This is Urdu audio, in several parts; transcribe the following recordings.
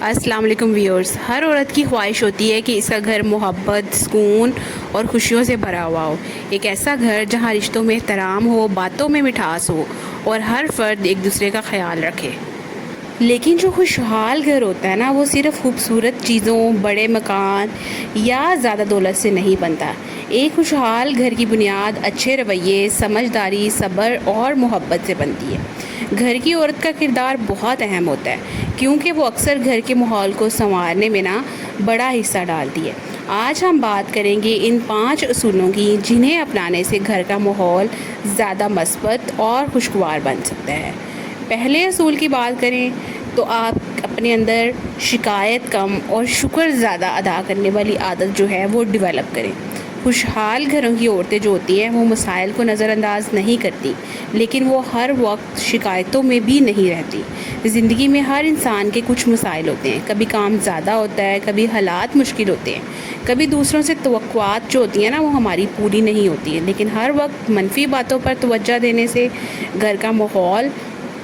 السلام علیکم ویورز. ہر عورت کی خواہش ہوتی ہے کہ اس کا گھر محبت، سکون اور خوشیوں سے بھرا ہوا ہو. ایک ایسا گھر جہاں رشتوں میں احترام ہو، باتوں میں مٹھاس ہو اور ہر فرد ایک دوسرے کا خیال رکھے. لیکن جو خوشحال گھر ہوتا ہے نا، وہ صرف خوبصورت چیزوں، بڑے مکان یا زیادہ دولت سے نہیں بنتا. ایک خوشحال گھر کی بنیاد اچھے رویے، سمجھداری، صبر اور محبت سے بنتی ہے. گھر کی عورت کا کردار بہت اہم ہوتا ہے کیونکہ وہ اکثر گھر کے ماحول کو سنوارنے میں بڑا حصہ ڈالتی ہے. آج ہم بات کریں گے ان 5 اصولوں کی جنہیں اپنانے سے گھر کا ماحول زیادہ مثبت اور خوشگوار بن سکتا ہے. پہلے اصول کی بات کریں تو آپ اپنے اندر شکایت کم اور شکر زیادہ ادا کرنے والی عادت جو ہے وہ ڈیولپ کریں. خوشحال گھروں کی عورتیں جو ہوتی ہیں وہ مسائل کو نظر انداز نہیں کرتی، لیکن وہ ہر وقت شکایتوں میں بھی نہیں رہتی. زندگی میں ہر انسان کے کچھ مسائل ہوتے ہیں. کبھی کام زیادہ ہوتا ہے، کبھی حالات مشکل ہوتے ہیں، کبھی دوسروں سے توقعات جو ہوتی ہیں نا وہ ہماری پوری نہیں ہوتی ہیں. لیکن ہر وقت منفی باتوں پر توجہ دینے سے گھر کا ماحول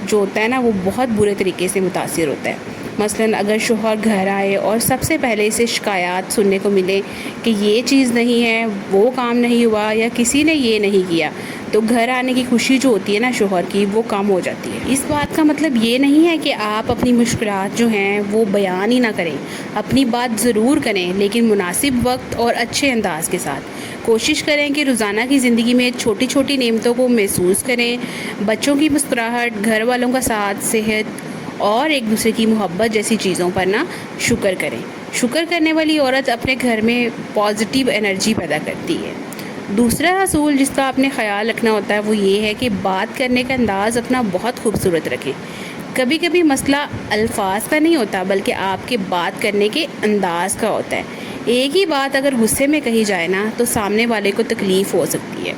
جو ہوتا ہے نا وہ بہت برے طریقے سے متاثر ہوتا ہے. مثلاً اگر شوہر گھر آئے اور سب سے پہلے اسے شکایات سننے کو ملے کہ یہ چیز نہیں ہے، وہ کام نہیں ہوا یا کسی نے یہ نہیں کیا، تو گھر آنے کی خوشی جو ہوتی ہے نا شوہر کی وہ کم ہو جاتی ہے. اس بات کا مطلب یہ نہیں ہے کہ آپ اپنی مشکلات جو ہیں وہ بیان ہی نہ کریں. اپنی بات ضرور کریں، لیکن مناسب وقت اور اچھے انداز کے ساتھ. کوشش کریں کہ روزانہ کی زندگی میں چھوٹی چھوٹی نعمتوں کو محسوس کریں. بچوں کی مسکراہٹ، گھر والوں کا ساتھ، صحت اور ایک دوسرے کی محبت جیسی چیزوں پر شکر کریں. شکر کرنے والی عورت اپنے گھر میں پازیٹیو انرجی پیدا کرتی ہے. دوسرا اصول جس کا آپ نے خیال رکھنا ہوتا ہے وہ یہ ہے کہ بات کرنے کا انداز اپنا بہت خوبصورت رکھیں. کبھی کبھی مسئلہ الفاظ کا نہیں ہوتا بلکہ آپ کے بات کرنے کے انداز کا ہوتا ہے. ایک ہی بات اگر غصے میں کہی جائے نا تو سامنے والے کو تکلیف ہو سکتی ہے،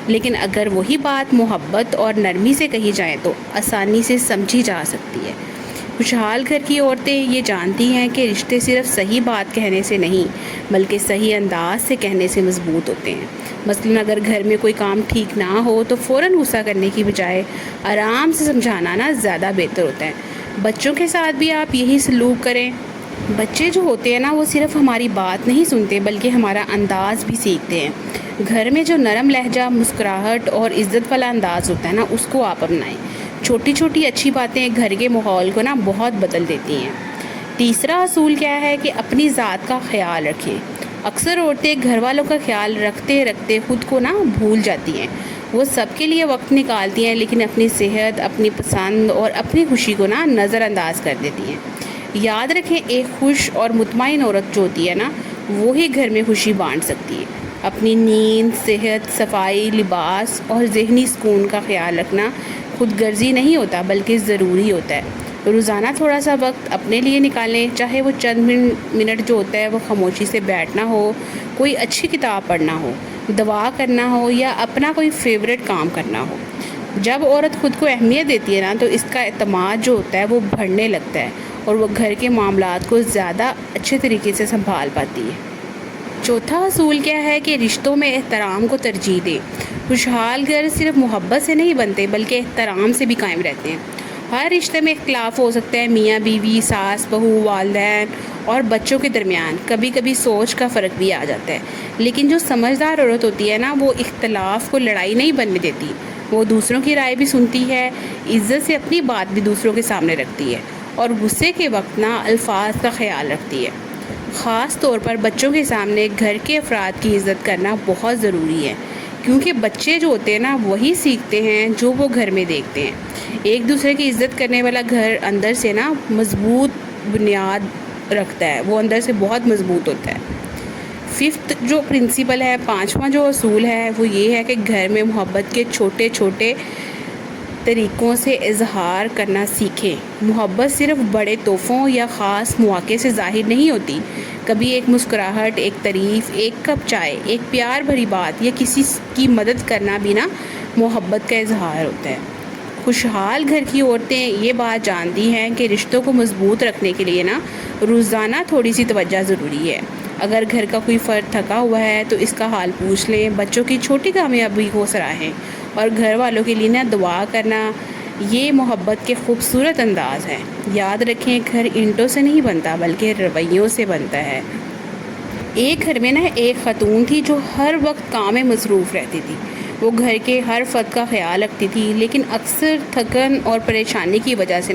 لیکن اگر وہی بات محبت اور نرمی سے کہی جائے تو آسانی سے سمجھی جا سکتی ہے. خوشحال گھر کی عورتیں یہ جانتی ہیں کہ رشتے صرف صحیح بات کہنے سے نہیں بلکہ صحیح انداز سے کہنے سے مضبوط ہوتے ہیں. مثلاً اگر گھر میں کوئی کام ٹھیک نہ ہو تو فوراً غصہ کرنے کی بجائے آرام سے سمجھانا زیادہ بہتر ہوتا ہے. بچوں کے ساتھ بھی آپ یہی سلوک کریں. بچے جو ہوتے ہیں نا وہ صرف ہماری بات نہیں سنتے بلکہ ہمارا انداز بھی سیکھتے ہیں. گھر میں جو نرم لہجہ، مسکراہٹ اور عزت والا انداز ہوتا ہے نا اس کو آپ اپنائیں. چھوٹی چھوٹی اچھی باتیں گھر کے ماحول کو بہت بدل دیتی ہیں. تیسرا اصول کیا ہے کہ اپنی ذات کا خیال رکھیں. اکثر عورتیں گھر والوں کا خیال رکھتے رکھتے خود کو بھول جاتی ہیں. وہ سب کے لیے وقت نکالتی ہیں لیکن اپنی صحت، اپنی پسند اور اپنی خوشی کو نظر انداز کر دیتی ہیں. یاد رکھیں ایک خوش اور مطمئن عورت جو ہوتی ہے وہی گھر میں خوشی بانٹ سکتی ہے. اپنی نیند، صحت، صفائی، لباس اور ذہنی سکون کا خیال رکھنا خود غرضی نہیں ہوتا بلکہ ضروری ہوتا ہے. روزانہ تھوڑا سا وقت اپنے لیے نکالیں، چاہے وہ چند منٹ جو ہوتا ہے وہ خاموشی سے بیٹھنا ہو، کوئی اچھی کتاب پڑھنا ہو، دعا کرنا ہو یا اپنا کوئی فیوریٹ کام کرنا ہو. جب عورت خود کو اہمیت دیتی ہے تو اس کا اعتماد جو ہوتا ہے وہ بڑھنے لگتا ہے اور وہ گھر کے معاملات کو زیادہ اچھے طریقے سے سنبھال پاتی ہے. چوتھا اصول کیا ہے کہ رشتوں میں احترام کو ترجیح دیں. خوشحال گھر صرف محبت سے نہیں بنتے بلکہ احترام سے بھی قائم رہتے ہیں. ہر رشتے میں اختلاف ہو سکتا ہے، میاں بیوی، ساس بہو، والدین اور بچوں کے درمیان کبھی کبھی سوچ کا فرق بھی آ جاتا ہے. لیکن جو سمجھدار عورت ہوتی ہے وہ اختلاف کو لڑائی نہیں بننے دیتی. وہ دوسروں کی رائے بھی سنتی ہے، عزت سے اپنی بات بھی دوسروں کے سامنے رکھتی ہے اور غصے کے وقت الفاظ کا خیال رکھتی ہے. خاص طور پر بچوں کے سامنے گھر کے افراد کی عزت کرنا بہت ضروری ہے کیونکہ بچے جو ہوتے ہیں وہی سیکھتے ہیں جو وہ گھر میں دیکھتے ہیں. ایک دوسرے کی عزت کرنے والا گھر اندر سے مضبوط بنیاد رکھتا ہے، وہ اندر سے بہت مضبوط ہوتا ہے. ففتھ جو پرنسپل ہے، پانچواں جو اصول ہے وہ یہ ہے کہ گھر میں محبت کے چھوٹے چھوٹے طریقوں سے اظہار کرنا سیکھیں. محبت صرف بڑے تحفوں یا خاص مواقع سے ظاہر نہیں ہوتی. کبھی ایک مسکراہٹ، ایک تعریف، ایک کپ چائے، ایک پیار بھری بات یا کسی کی مدد کرنا بھی محبت کا اظہار ہوتا ہے. خوشحال گھر کی عورتیں یہ بات جانتی ہیں کہ رشتوں کو مضبوط رکھنے کے لیے روزانہ تھوڑی سی توجہ ضروری ہے. اگر گھر کا کوئی فرد تھکا ہوا ہے تو اس کا حال پوچھ لیں، بچوں کی چھوٹی کامیابی کو سراہیں اور گھر والوں کے لیے دعا کرنا یہ محبت کے خوبصورت انداز ہیں۔ یاد رکھیں، گھر اینٹوں سے نہیں بنتا بلکہ رویوں سے بنتا ہے۔ ایک گھر میں ایک خاتون تھی جو ہر وقت کام میں مصروف رہتی تھی۔ وہ گھر کے ہر فرد کا خیال رکھتی تھی، لیکن اکثر تھکن اور پریشانی کی وجہ سے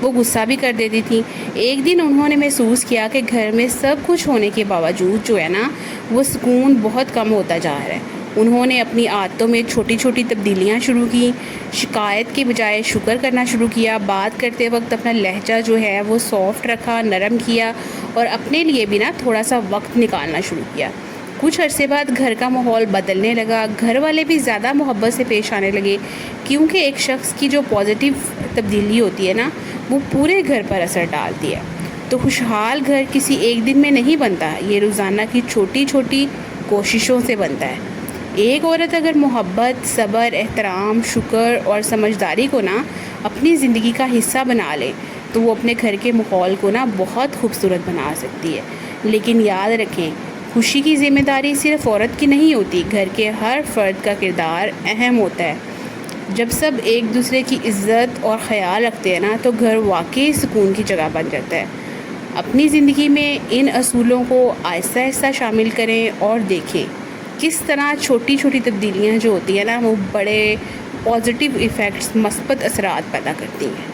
وہ غصہ بھی کر دیتی تھی۔ ایک دن انہوں نے محسوس کیا کہ گھر میں سب کچھ ہونے کے باوجود وہ سکون بہت کم ہوتا جا رہا ہے۔ انہوں نے اپنی عادتوں میں چھوٹی چھوٹی تبدیلیاں شروع کی، شکایت کے بجائے شکر کرنا شروع کیا، بات کرتے وقت اپنا لہجہ وہ سافٹ رکھا، نرم کیا، اور اپنے لیے بھی تھوڑا سا وقت نکالنا شروع کیا۔ کچھ عرصے بعد گھر کا ماحول بدلنے لگا، گھر والے بھی زیادہ محبت سے پیش آنے لگے، کیونکہ ایک شخص کی جو پازیٹیو تبدیلی ہوتی ہے وہ پورے گھر پر اثر ڈالتی ہے۔ تو خوشحال گھر کسی ایک دن میں نہیں بنتا، یہ روزانہ کی چھوٹی چھوٹی کوششوں سے بنتا ہے۔ ایک عورت اگر محبت، صبر، احترام، شکر اور سمجھداری کو اپنی زندگی کا حصہ بنا لے تو وہ اپنے گھر کے ماحول کو بہت خوبصورت بنا سکتی ہے۔ لیکن یاد رکھیں، خوشی کی ذمہ داری صرف عورت کی نہیں ہوتی، گھر کے ہر فرد کا کردار اہم ہوتا ہے۔ جب سب ایک دوسرے کی عزت اور خیال رکھتے ہیں تو گھر واقعی سکون کی جگہ بن جاتا ہے۔ اپنی زندگی میں ان اصولوں کو آہستہ آہستہ شامل کریں اور دیکھیں کس طرح چھوٹی چھوٹی تبدیلیاں جو ہوتی ہیں وہ بڑے پازیٹیو ایفیکٹس، مثبت اثرات پیدا کرتی ہیں۔